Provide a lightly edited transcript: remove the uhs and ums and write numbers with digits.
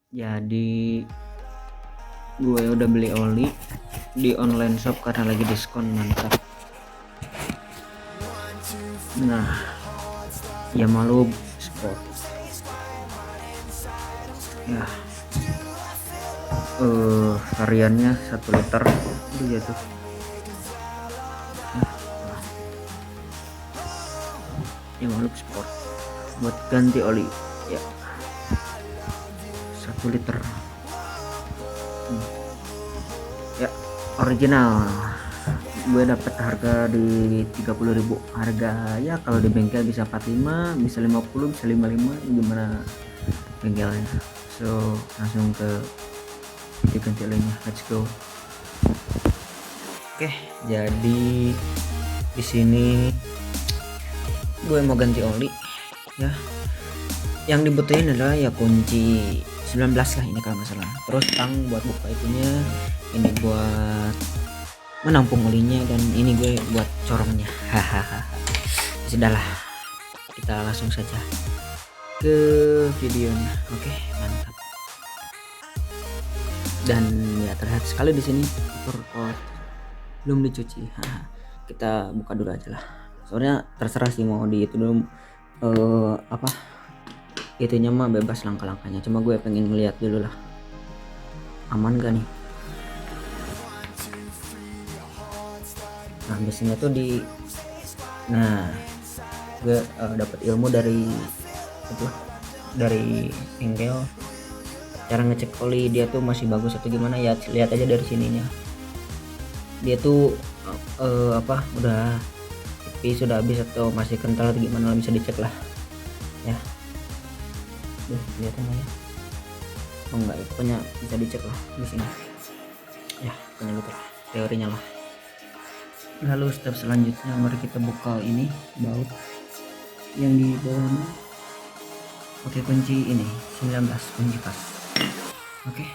Jadi gue udah beli oli di online shop karena lagi diskon mantap. Nah, malu sport ya, variannya 1 liter itu jatuh. Malu sport buat ganti oli ya, 1 liter ya, original. Gue dapet harga di 30.000. Harga ya kalau di bengkel bisa 45, bisa 50, bisa 55, gimana bengkelnya. So langsung ke ganti olinya, let's go. Oke, jadi di sini gue mau ganti oli ya. Yang dibutuhin adalah ya kunci 19 lah ini kalau nggak salah. Terus tang buat buka itunya, ini buat menampung olinya, dan ini gue buat corongnya. Hahaha. Sudahlah, kita langsung saja ke videonya. Oke, mantap. Dan ya terlihat sekali di sini kotor, belum dicuci. Kita buka dulu aja lah. Soalnya terserah sih mau di itu dulu, apa itunya mah bebas langkah-langkahnya. Cuma gue pengen ngeliat dulu lah, aman gak nih. Nah biasanya tuh gue dapat ilmu dari bengkel, cara ngecek oli dia tuh masih bagus atau gimana ya. Lihat aja dari sininya, dia tuh udah tipis, sudah habis atau masih kental atau gimana, bisa dicek lah ya. Kelihatan ya, enggak ya, pokoknya bisa dicek lah di sini ya, pokoknya gitu lah teorinya lah. Lalu step selanjutnya mari kita buka ini baut yang di bawahnya pakai kunci ini 19, kunci pas. Oke.